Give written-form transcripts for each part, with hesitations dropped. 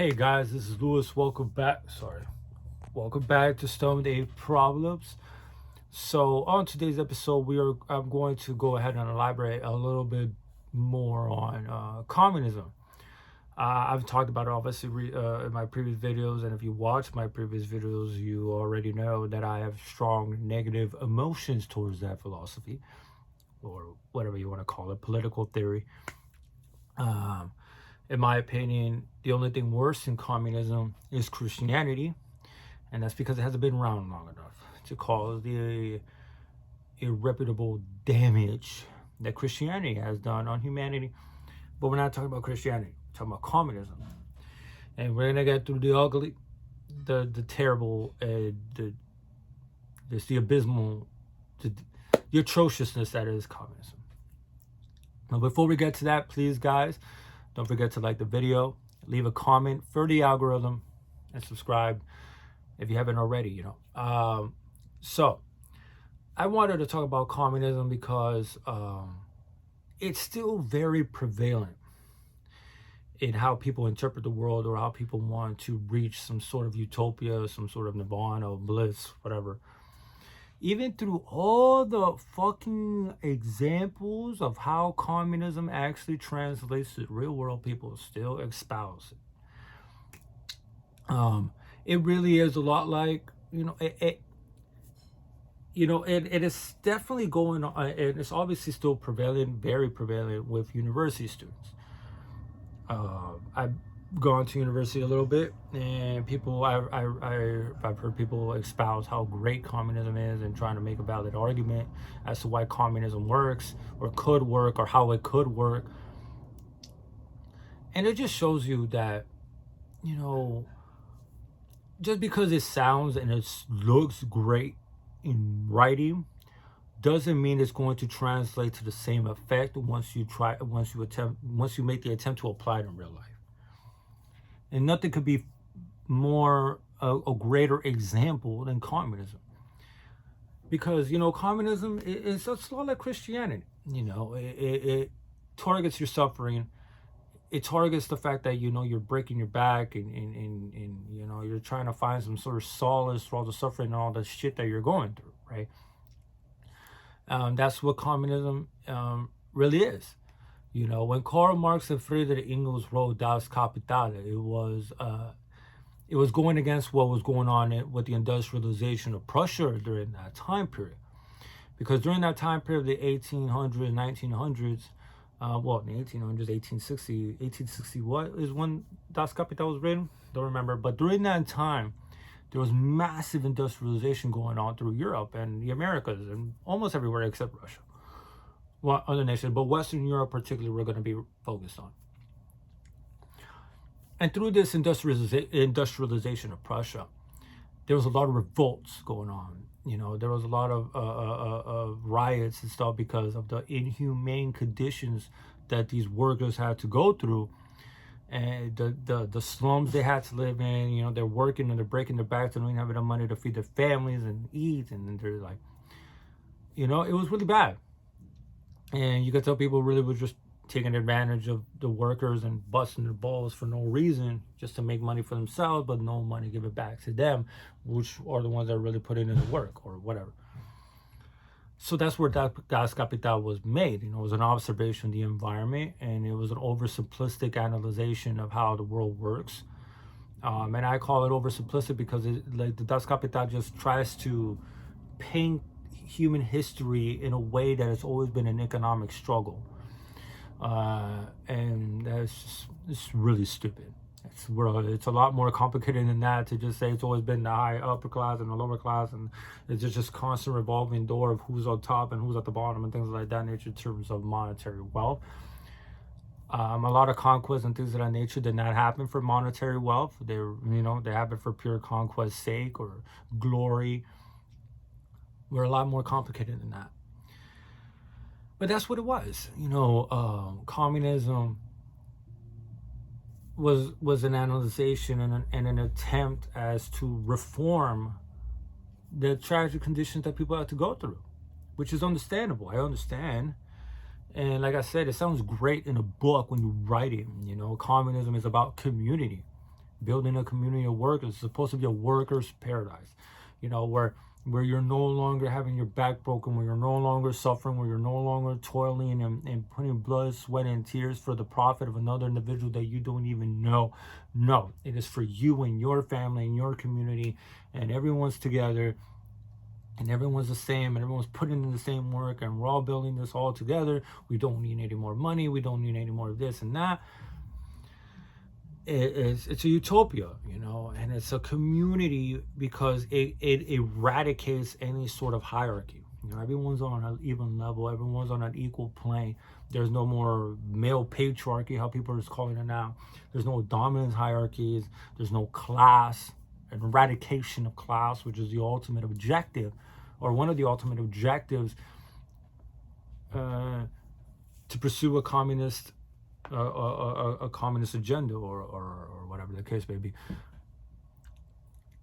Hey guys, this is Lewis. Welcome back. Welcome back to Stone Age Problems. So on today's episode, I'm going to go ahead and elaborate a little bit more on communism. I've talked about it obviously in my previous videos, and if you watch my previous videos, you already know that I have strong negative emotions towards that philosophy, or whatever you want to call it, political theory. In my opinion, the only thing worse than communism is Christianity, and that's because it hasn't been around long enough to cause the irreparable damage that Christianity has done on humanity. But we're not talking about Christianity, we're talking about communism. And we're gonna get through the ugly, the terrible, the abysmal, the atrociousness that is communism. Now, before we get to that, please, guys, don't forget to like the video, leave a comment for the algorithm, and subscribe if you haven't already, So, I wanted to talk about communism because it's still very prevalent in how people interpret the world, or how people want to reach some sort of utopia, some sort of nirvana, bliss, whatever. Even through all the fucking examples of how communism actually translates to real world, people still espouse it. It really is a lot like, it is definitely going on, and it's obviously still prevalent, very prevalent with university students. I've gone to university a little bit, and I've heard people espouse how great communism is and trying to make a valid argument as to why communism works or could work or how it could work. And it just shows you that, just because it sounds and it looks great in writing doesn't mean it's going to translate to the same effect once you make the attempt to apply it in real life. And nothing could be more a greater example than communism, because communism is a lot like Christianity. It targets your suffering. It targets the fact that you're breaking your back, and you're trying to find some sort of solace for all the suffering and all the shit that you're going through, right? That's what communism really is. When Karl Marx and Friedrich Engels wrote Das Kapital, it was going against what was going on with the industrialization of Prussia during that time period. Because during that time period, the 1800s, 1900s, in the 1800s, 1860 what is when Das Kapital was written? Don't remember. But during that time, there was massive industrialization going on through Europe and the Americas and almost everywhere except Russia. Well, other nations, but Western Europe particularly, we're going to be focused on. And through this industrialization of Prussia, there was a lot of revolts going on. There was a lot of riots and stuff because of the inhumane conditions that these workers had to go through, and the slums they had to live in. They're working and they're breaking their backs. They don't even have enough money to feed their families and eat, and they're like, it was really bad. And you could tell people really were just taking advantage of the workers and busting their balls for no reason, just to make money for themselves, but no money given back to them, which are the ones that are really putting in the work or whatever. So that's where Das Kapital was made. It was an observation of the environment, and it was an oversimplistic analyzation of how the world works. And I call it oversimplistic because the Das Kapital just tries to paint human history in a way that has always been an economic struggle, and it's really stupid. It's a lot more complicated than that to just say it's always been the high upper class and the lower class, and it's just constant revolving door of who's on top and who's at the bottom and things like that nature in terms of monetary wealth. A lot of conquests and things of that nature did not happen for monetary wealth. They happened for pure conquest's sake or glory. We're a lot more complicated than that. But that's what it was. Communism was an analyzation and an attempt as to reform the tragic conditions that people had to go through, which is understandable. I understand. And like I said, it sounds great in a book when you write it. Communism is about community. building a community of workers. It's supposed to be a workers' paradise, where you're no longer having your back broken, where you're no longer suffering, where you're no longer toiling and putting blood, sweat, and tears for the profit of another individual that you don't even know. No, it is for you and your family and your community, and everyone's together, and everyone's the same, and everyone's putting in the same work, and we're all building this all together. We don't need any more money. We don't need any more of this and that. It's a utopia, and it's a community because it eradicates any sort of hierarchy. Everyone's on an even level. Everyone's on an equal plane. There's no more male patriarchy, how people are calling it now. There's no dominance hierarchies. There's no class, an eradication of class, which is the ultimate objective, or one of the ultimate objectives, to pursue a communist agenda, or whatever the case may be.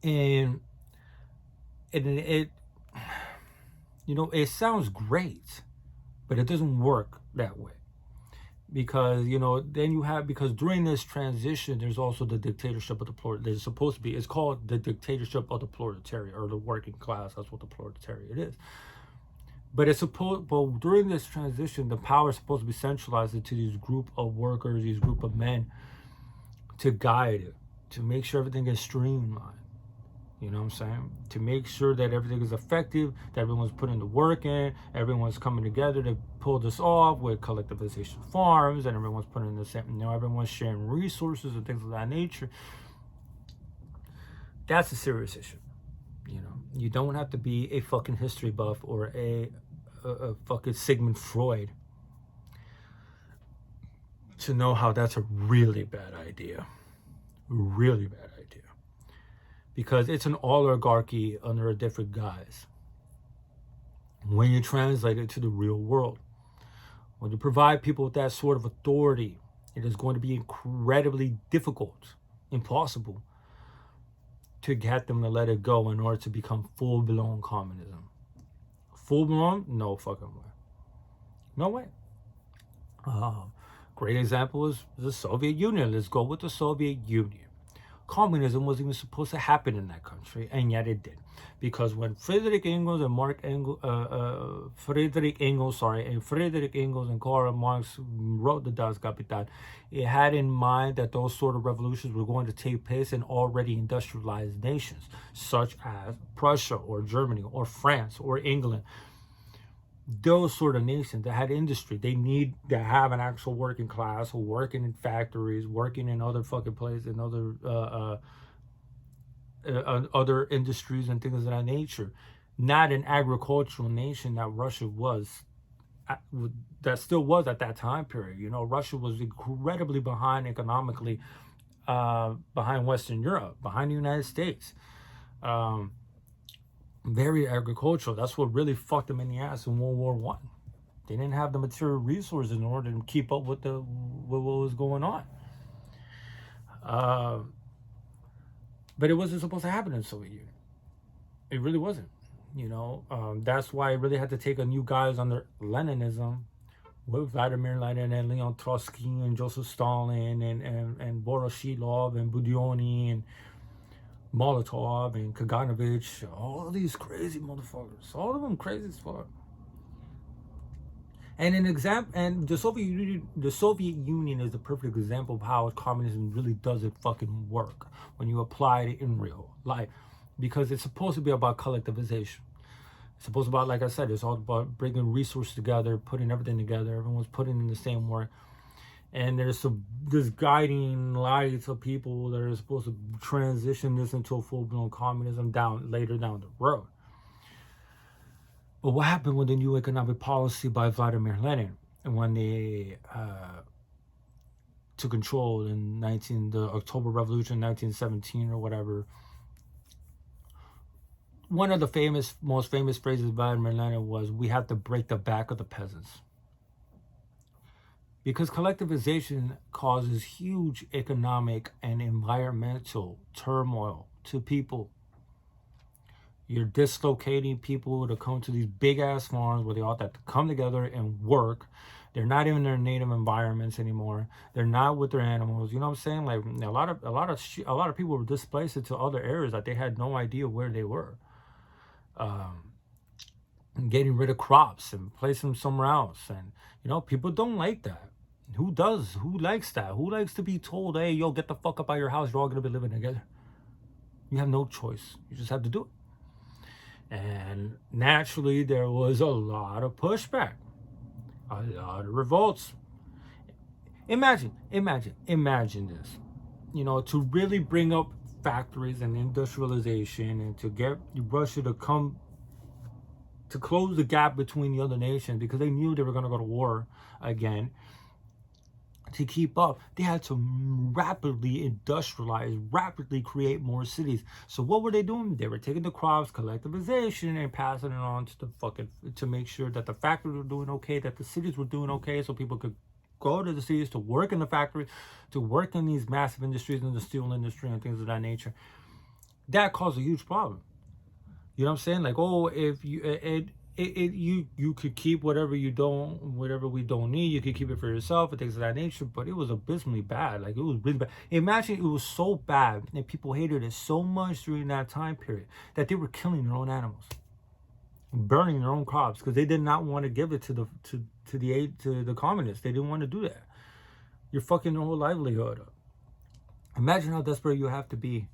And it it sounds great, but it doesn't work that way, because because during this transition there's also the dictatorship of the there's supposed to be, it's called the dictatorship of the proletariat, or the working class. That's what the proletariat is. But but during this transition, the power is supposed to be centralized into these group of workers, these group of men, to guide it, to make sure everything is streamlined. You know what I'm saying? To make sure that everything is effective, that everyone's putting the work in, everyone's coming together to pull this off with collectivization farms, and everyone's putting the same, everyone's sharing resources and things of that nature. That's a serious issue. You don't have to be a fucking history buff or a fucking Sigmund Freud to know how that's a really bad idea. Really bad idea. Because it's an oligarchy under a different guise. When you translate it to the real world, when you provide people with that sort of authority, it is going to be incredibly difficult, impossible, to get them to let it go in order to become full-blown communism. Full-blown? No fucking way. No way. Great example is the Soviet Union. Let's go with the Soviet Union. Communism wasn't even supposed to happen in that country, and yet it did. Because when Friedrich Engels and Friedrich Engels and Karl Marx wrote the Das Kapital, it had in mind that those sort of revolutions were going to take place in already industrialized nations, such as Prussia or Germany or France or England. Those sort of nations that had industry, they need to have an actual working class who working in factories, working in other fucking places, in other industries and things of that nature. Not an agricultural nation that Russia was, that still was at that time period. Russia was incredibly behind economically, behind Western Europe, behind the United States. Very agricultural. That's what really fucked them in the ass in World War I. They didn't have the material resources in order to keep up with what was going on. But it wasn't supposed to happen in the Soviet Union. It really wasn't. That's why it really had to take a new guise under Leninism, with Vladimir Lenin and Leon Trotsky and Joseph Stalin and Voroshilov and Budyonny and Molotov and Kaganovich, all these crazy motherfuckers, all of them crazy as fuck. And the Soviet Union is the perfect example of how communism really doesn't fucking work when you apply it in real life, because it's supposed to be about collectivization. It's supposed to be about, like I said, it's all about bringing resources together, putting everything together. Everyone's putting in the same work. And there's this guiding lights of people that are supposed to transition this into a full-blown communism later down the road. But what happened with the new economic policy by Vladimir Lenin, and when they took control in the October Revolution, 1917 or whatever? One of the most famous phrases of Vladimir Lenin was, "We have to break the back of the peasants." Because collectivization causes huge economic and environmental turmoil to people. You're dislocating people to come to these big ass farms where they all have to come together and work. They're not even in their native environments anymore. They're not with their animals. You know what I'm saying? Like a lot of people were displaced into other areas that they had no idea where they were. Getting rid of crops and placing them somewhere else, and people don't like that. Who does? Who likes that? Who likes to be told, "Hey, yo, get the fuck up out of your house. You're all gonna be living together." You have no choice. You just have to do it. And naturally, there was a lot of pushback, a lot of revolts. Imagine this. To really bring up factories and industrialization and to get Russia to come to close the gap between the other nations, because they knew they were going to go to war again. To keep up, they had to rapidly industrialize, rapidly create more cities. So what were they doing? They were taking the crops, collectivization, and passing it on to to make sure that the factories were doing okay, that the cities were doing okay, so people could go to the cities to work in the factories, to work in these massive industries, in the steel industry and things of that nature. That caused a huge problem. You know what I'm saying? Like, oh, if you could keep whatever we don't need, you could keep it for yourself and things of that nature. But it was abysmally bad. Like, it was really bad. Imagine it was so bad and people hated it so much during that time period that they were killing their own animals, burning their own crops, because they did not want to give it to the communists. They didn't want to do that. You're fucking their whole livelihood up. Imagine how desperate you have to be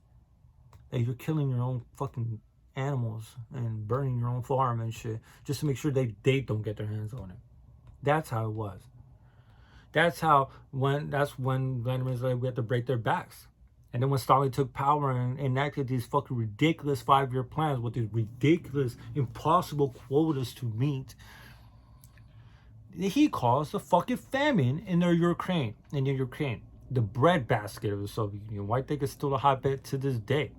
that you're killing your own fucking animals and burning your own farm and shit just to make sure they don't get their hands on it. That's how it was. That's when Vladimir said we had to break their backs. And then when Stalin took power and enacted these fucking ridiculous 5-year plans with these ridiculous, impossible quotas to meet, he caused the fucking famine in Ukraine. The breadbasket of the Soviet Union. Why think it's still a hotbed to this day?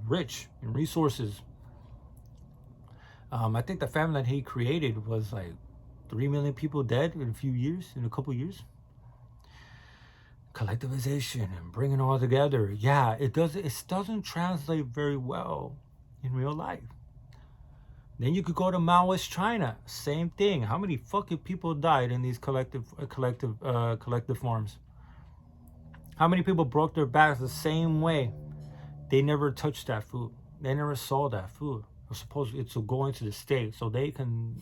Rich in resources. I think the famine that he created was like 3 million people dead in a couple years. Collectivization and bringing it all together. Yeah, it doesn't translate very well in real life. Then you could go to Maoist China. Same thing. How many fucking people died in these collective forms? How many people broke their backs the same way? They never touched that food. They never saw that food. It's to go into the state so they can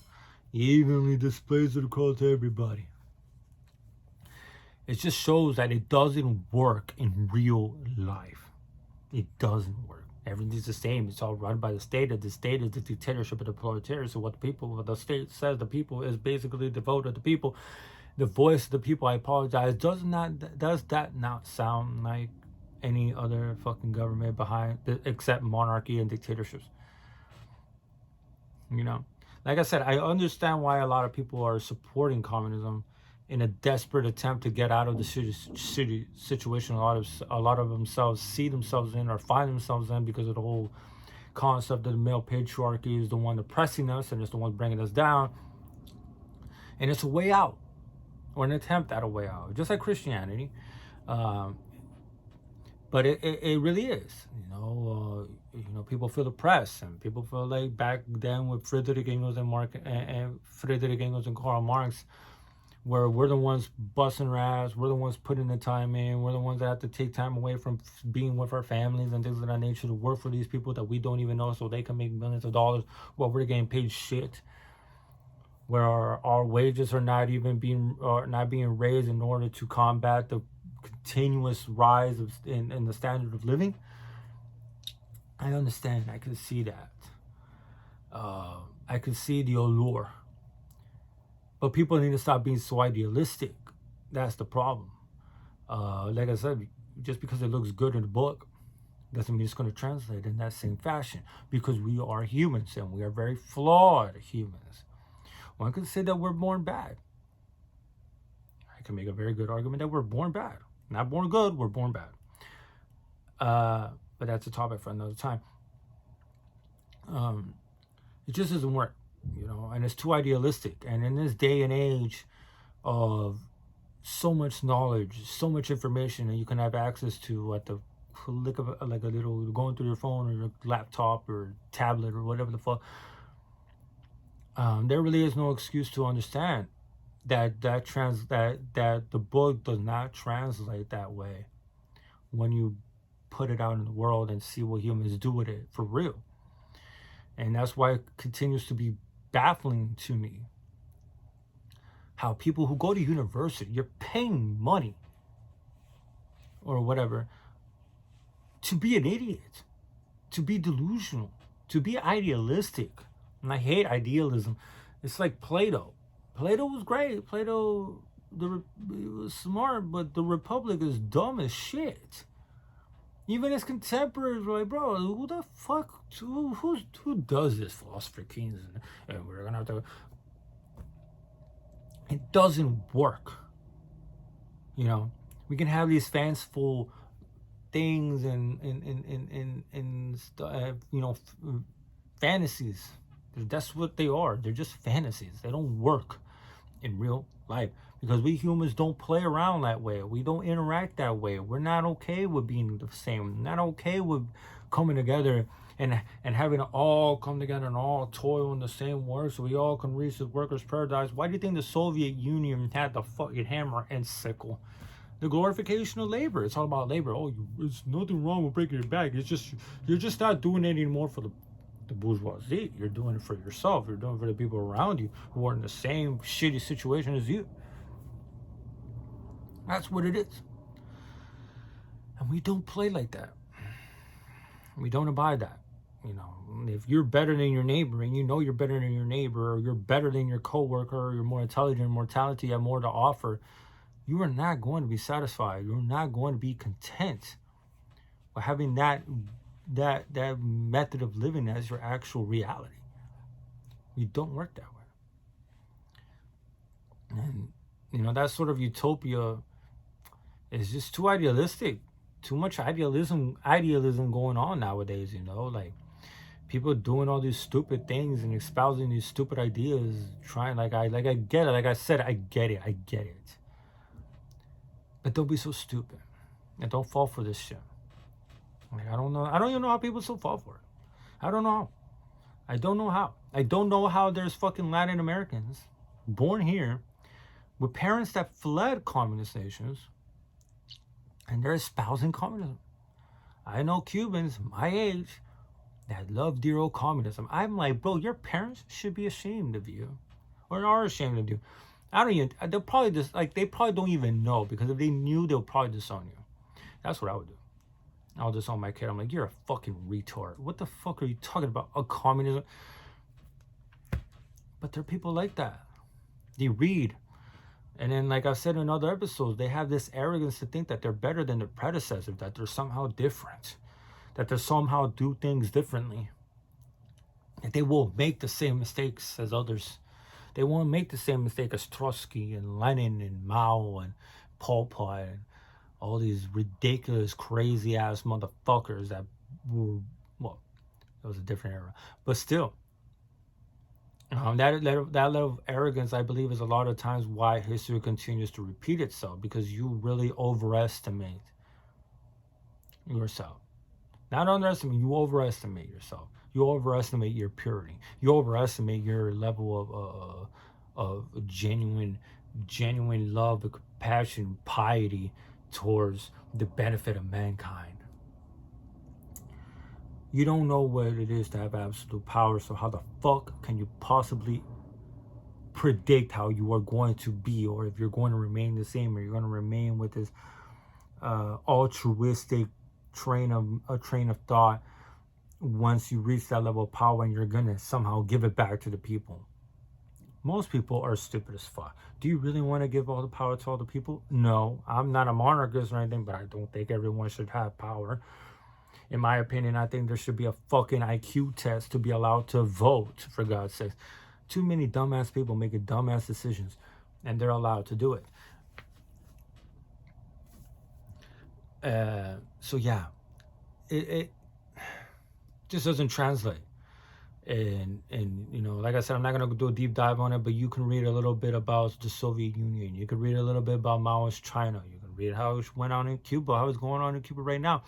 evenly displace it across everybody. It just shows that it doesn't work in real life. It doesn't work. Everything's the same. It's all run by the state. And the state is the dictatorship of the proletariat. So what the state says, the people is basically the vote of the people, the voice of the people. I apologize. Does that not sound like any other fucking government except monarchy and dictatorships? Like I said, I understand why a lot of people are supporting communism in a desperate attempt to get out of the shitty situation a lot of themselves see themselves in or find themselves in, because of the whole concept that the male patriarchy is the one oppressing us and it's the one bringing us down, and it's a way out, or an attempt at a way out, just like Christianity. But it really is. People feel oppressed, and people feel like back then with Friedrich Engels and Karl Marx, where we're the ones busting our ass, we're the ones putting the time in, we're the ones that have to take time away from being with our families and things of that nature to work for these people that we don't even know so they can make millions of dollars while we're getting paid shit, where our wages are not being raised in order to combat the continuous rise in the standard of living. I understand. I can see that. I can see the allure. But people need to stop being so idealistic. That's the problem. Like I said, just because it looks good in the book doesn't mean it's going to translate in that same fashion, because we are humans and we are very flawed humans. One could say that we're born bad. I can make a very good argument that we're born bad. Not born good, we're born bad. But that's a topic for another time. It just doesn't work. And it's too idealistic. And in this day and age of so much knowledge, so much information that you can have access to at the click of like a little, going through your phone or your laptop or tablet or whatever the fuck, there really is no excuse to understand that the book does not translate that way when you put it out in the world and see what humans do with it for real. And that's why it continues to be baffling to me how people who go to university, you're paying money or whatever to be an idiot, to be delusional, to be idealistic. And I hate idealism. It's like Plato. Plato was great. Plato, he was smart, but the Republic is dumb as shit. Even his contemporaries were like, bro, who the fuck, who does this, Philosopher Kings? And we're gonna have to. It doesn't work. You know, we can have these fanciful things and you know, fantasies. That's what they are. They're just fantasies. They don't work in real life because we humans don't play around that way. We don't interact that way. We're not okay with being the same. We're not okay with coming together and having it all come together and all toil in the same work so we all can reach the workers' paradise. Why do you think the Soviet Union had the fucking hammer and sickle? The glorification of labor. It's all about labor. Oh, there's nothing wrong with breaking your back. It's just you're just not doing it anymore for the bourgeoisie. You're doing it for yourself. You're doing it for the people around you who are in the same shitty situation as you. That's what it is. And we don't play like that. We don't abide that. You know, if you're better than your neighbor and you know you're better than your neighbor, or you're better than your coworker, or you're more intelligent, mortality, you have more to offer, you are not going to be satisfied. You're not going to be content with having that method of living as your actual reality. You don't work that way. And you know, that sort of utopia is just too idealistic. Too much idealism going on nowadays, you know, like people doing all these stupid things and espousing these stupid ideas, trying I get it. Like I said, I get it. But don't be so stupid. And don't fall for this shit. Like, I don't know. I don't even know how people still fall for it. I don't know. I don't know how. I don't know how there's fucking Latin Americans born here with parents that fled communist nations and they're espousing communism. I know Cubans my age that love dear old communism. I'm like, bro, your parents should be ashamed of you, or are ashamed of you. They'll probably just, like, they probably don't even know, because if they knew, they'll probably disown you. That's what I would do. I'll disown my kid. I'm like, you're a fucking retard. What the fuck are you talking about? A communism? But there are people like that. They read. And then, like I've said in other episodes, they have this arrogance to think that they're better than their predecessors, that they're somehow different, that they somehow do things differently, that they will make the same mistakes as others. They won't make the same mistake as Trotsky and Lenin and Mao and Pol Pot and all these ridiculous, crazy-ass motherfuckers that were, well, it was a different era. But still, that level of arrogance, I believe, is a lot of times why history continues to repeat itself, because you really overestimate yourself. Not underestimate, you overestimate yourself. You overestimate your purity. You overestimate your level of genuine love, compassion, piety towards the benefit of mankind. You don't know what it is to have absolute power, so how the fuck can you possibly predict how you are going to be, or if you're going to remain the same, or you're going to remain with this altruistic train of thought once you reach that level of power, and you're going to somehow give it back to the people? Most people are stupid as fuck. Do you really want to give all the power to all the people? No, I'm not a monarchist or anything, but I don't think everyone should have power. In my opinion, I think there should be a fucking IQ test to be allowed to vote, for God's sake. Too many dumbass people making dumbass decisions, and they're allowed to do it. So yeah, it just doesn't translate. And you know, like I said, I'm not gonna do a deep dive on it, but you can read a little bit about the Soviet Union. You can read a little bit about Maoist China. You can read how it went on in Cuba, how it's going on in Cuba right now.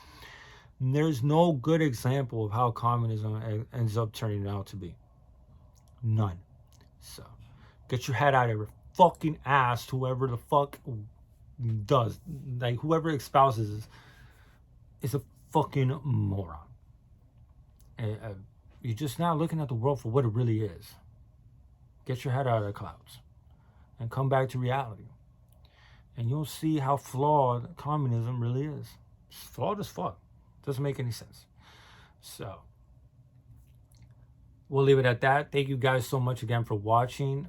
And there's no good example of how communism ends up turning out to be. None. So get your head out of your fucking ass to whoever the fuck does, like whoever espouses this is a fucking moron. You're just now looking at the world for what it really is. Get your head out of the clouds and come back to reality. And you'll see how flawed communism really is. It's flawed as fuck. Doesn't make any sense. So, we'll leave it at that. Thank you guys so much again for watching.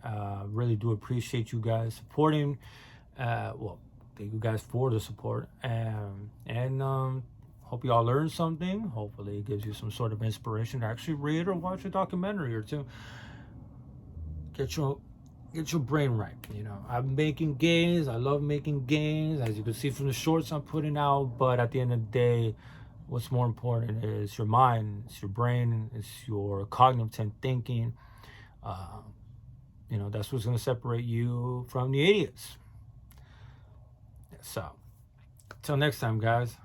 Really do appreciate you guys supporting. Well, thank you guys for the support. And hope you all learned something. Hopefully it gives you some sort of inspiration to actually read or watch a documentary or two. Get your brain right. You know, I'm making gains. I love making gains, as you can see from the shorts I'm putting out. But at the end of the day, what's more important is your mind, it's your brain, it's your cognitive thinking. You know, that's what's going to separate you from the idiots. So, till next time, guys.